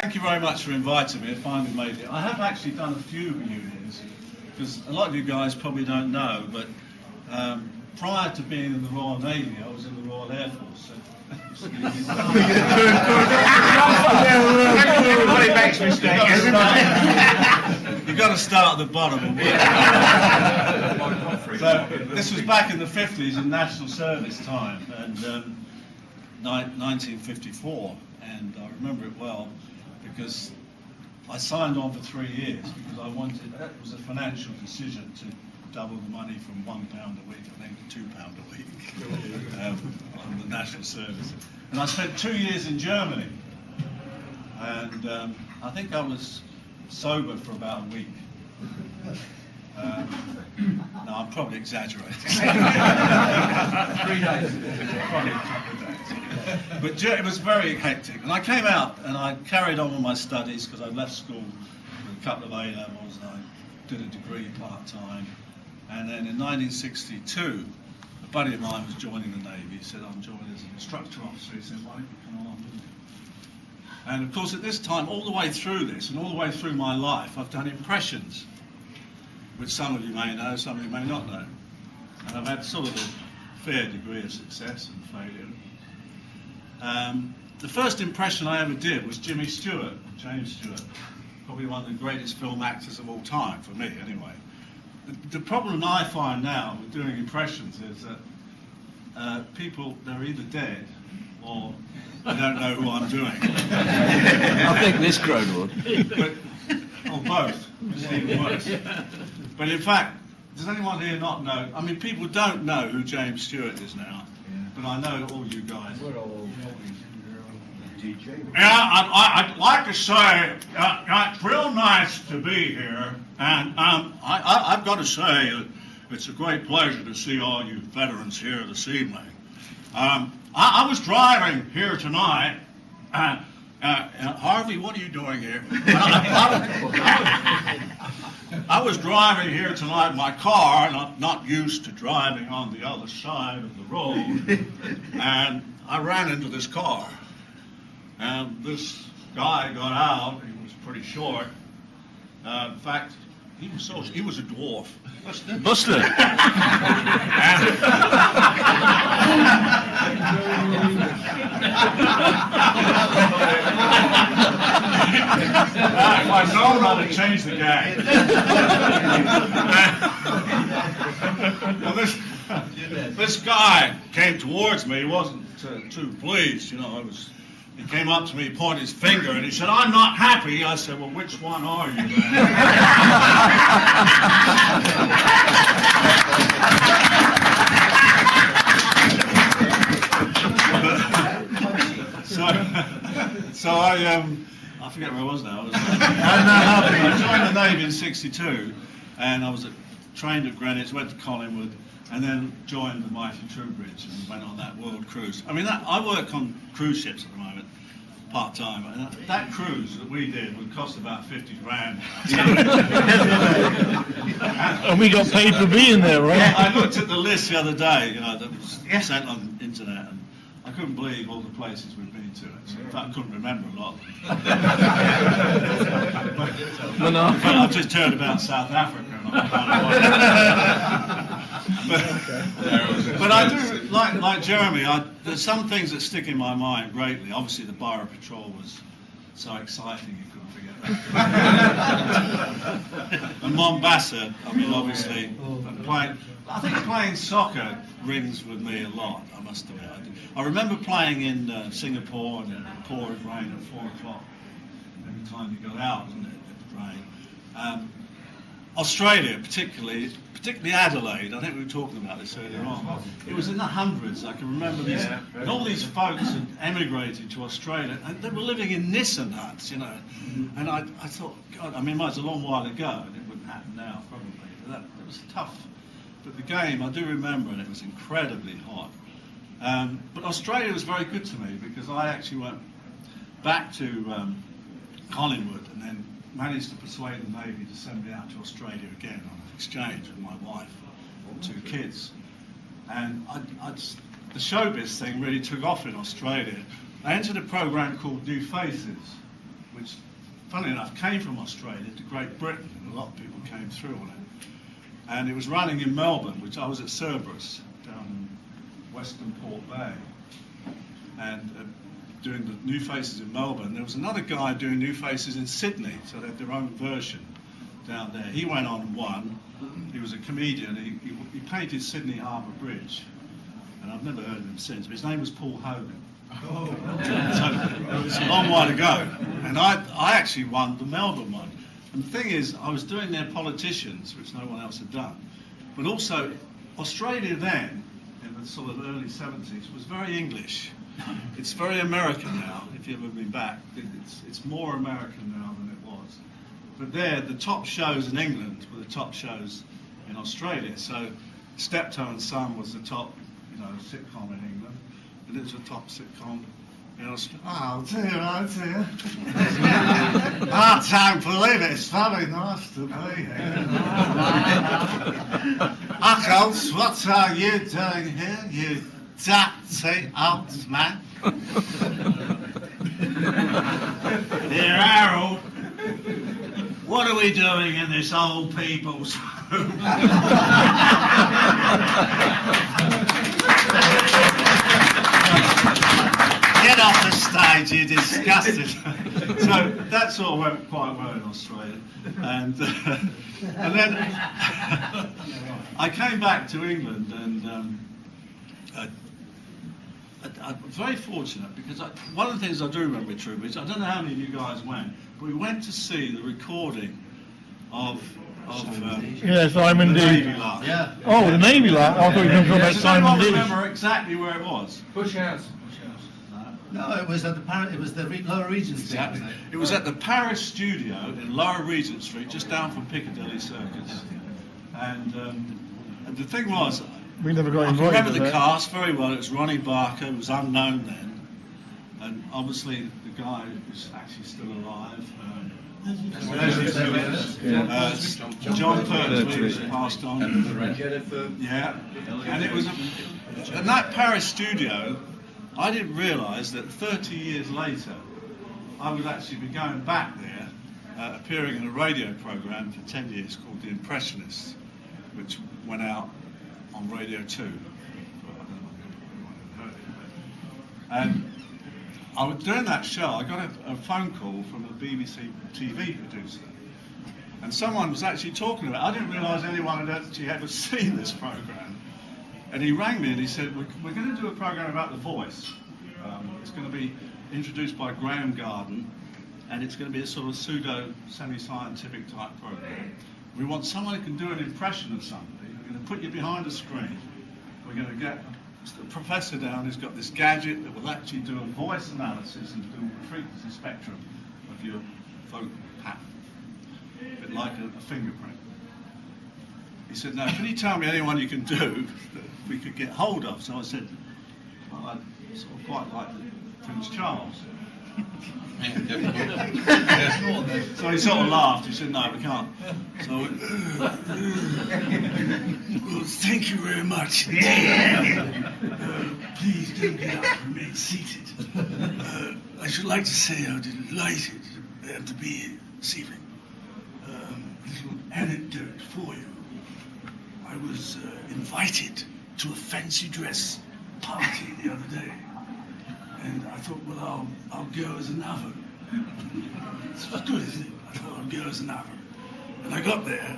Thank you very much for inviting me. I finally made it. I have actually done a few reunions, because a lot of you guys probably don't know, but prior to being in the Royal Navy, I was in the Royal Air Force. Everybody makes mistakes. You've got to start at the bottom. So this was back in the 50s in national service time, and 1954, and I remember it well because I signed on for 3 years because I wanted, it was a financial decision to double the money from £1 a week, I think, to £2 a week on the national service. And I spent 2 years in Germany, and I think I was sober for about a week. No, I'm probably exaggerating. 3 days. Probably a couple of days. But it was very hectic. And I came out and I carried on with my studies because I left school with a couple of A-levels and I did a degree part-time. And then in 1962, a buddy of mine was joining the Navy. He said, I'm joining as an instructor officer. He said, why don't you come along with me? And of course, at this time, all the way through this and all the way through my life, I've done impressions, which some of you may know, some of you may not know. And I've had sort of a fair degree of success and failure. The first impression I ever did was James Stewart, probably one of the greatest film actors of all time, for me anyway. The problem I find now with doing impressions is that people, they're either dead or they don't know who I'm doing. I think this crowd would. But, or both, which is even worse. But in fact, does anyone here not know? I mean, people don't know who James Stewart is now, but I know all you guys. Yeah, I'd like to say it's real nice to be here, and I've got to say it's a great pleasure to see all you veterans here this evening. I was driving here tonight. Harvey, what are you doing here? I was driving here tonight in my car, and I'm not used to driving on the other side of the road, and I ran into this car. And this guy got out. He was pretty short. In fact, he was a dwarf. Buster. If I'd known, I'd have changed the gag. Well, this guy came towards me. He wasn't too pleased, you know. He came up to me, pointed his finger, and he said, "I'm not happy." I said, "Well, which one are you, then?" So I forget where I was now. I joined the Navy in '62, and I was trained at Greenwich, went to Collingwood, and then joined the mighty Troubridge and went on that world cruise. I mean, I work on cruise ships at the moment, part-time, and that cruise that we did would cost about 50 grand. And we got paid for being there, right? I looked at the list the other day, you know, that was sent on the internet, and I couldn't believe all the places we'd been to. Actually. In fact, I couldn't remember a lot. I've just heard about South Africa. But I do, like Jeremy, there's some things that stick in my mind greatly. Obviously, the Borough Patrol was so exciting, you couldn't forget that. And Mombasa, I mean, obviously, I think playing soccer rings with me a lot, I must admit. I remember playing in Singapore, and it poured rain at 4 o'clock every time you got out, and it would rain. Australia, particularly Adelaide, I think we were talking about this earlier on. It was in the hundreds. I can remember these, and all these folks had emigrated to Australia, and they were living in Nissan huts, you know. And I thought, God, I mean, it was a long while ago, and it wouldn't happen now, probably. But it was tough. But the game, I do remember, and it was incredibly hot. But Australia was very good to me because I actually went back to Collingwood and then managed to persuade the Navy to send me out to Australia again on an exchange with my wife and 2 kids. And the showbiz thing really took off in Australia. I entered a program called New Faces, which, funny enough, came from Australia to Great Britain, and a lot of people came through on it. And it was running in Melbourne, which I was at Cerberus, down in Western Port Bay, and doing the New Faces in Melbourne. There was another guy doing New Faces in Sydney, so they had their own version down there. He went on and won. He was a comedian. He painted Sydney Harbour Bridge, and I've never heard of him since, but his name was Paul Hogan. So it's a long while ago, and I actually won the Melbourne one. And the thing is, I was doing their politicians, which no one else had done, but also Australia then, in the sort of early 70s, was very English. It's very American now. If you've ever been back, it's more American now than it was. But there, the top shows in England were the top shows in Australia. So Steptoe and Son was the top, sitcom in England, and it was the top sitcom in Australia. Oh dear, oh dear. I can't believe it. It's very nice to be here. Eccles, what are you doing here, you dirty old man? Dear Harold, what are we doing in this old people's home? Get off the stage, you disgusted. So that sort of went quite well in Australia. And then I came back to England, and I'm very fortunate because one of the things I do remember with Troubridge, I don't know how many of you guys went, but we went to see the recording of Simon the D. Navy Lark. Yeah. Oh, the Navy Lark. I thought you were going to talk about Does Simon anyone D. remember exactly where it was? Coshall. No, it was at the it was the Lower Regent Street. Exactly. It was at the Paris studio in Lower Regent Street, just down from Piccadilly Circus. And the thing was, We never got I invited. remember to the that. cast very well. It was Ronnie Barker, who was unknown then, and obviously the guy who's actually still alive. John Pertwee was passed on. Jennifer. Yeah, and it was and that Paris studio. I didn't realise that 30 years later, I would actually be going back there, appearing in a radio programme for 10 years called The Impressionists, which went out on Radio 2. And I was doing that show, I got a phone call from a BBC TV producer. And someone was actually talking about it. I didn't realise anyone had actually ever seen this programme. And he rang me and he said, we're going to do a programme about The Voice. It's going to be introduced by Graham Garden, and it's going to be a sort of pseudo semi-scientific type programme. We want someone who can do an impression of somebody. We're going to put you behind a screen. We're going to get a professor down who's got this gadget that will actually do a voice analysis and do a frequency spectrum of your vocal pattern. A bit like a fingerprint. He said, now, can you tell me anyone you can do that we could get hold of? So I said, well, I'd sort of quite like Prince Charles. So he sort of laughed. He said, no, we can't. So I went, well, thank you very much. Please don't get up, remain seated. I should like to say how delighted I am to be here this evening. A little anecdote for you. I was invited to a fancy dress party the other day, and I thought, well, I'll go as an oven. It's good, isn't it? I thought I'll go as an oven, and I got there.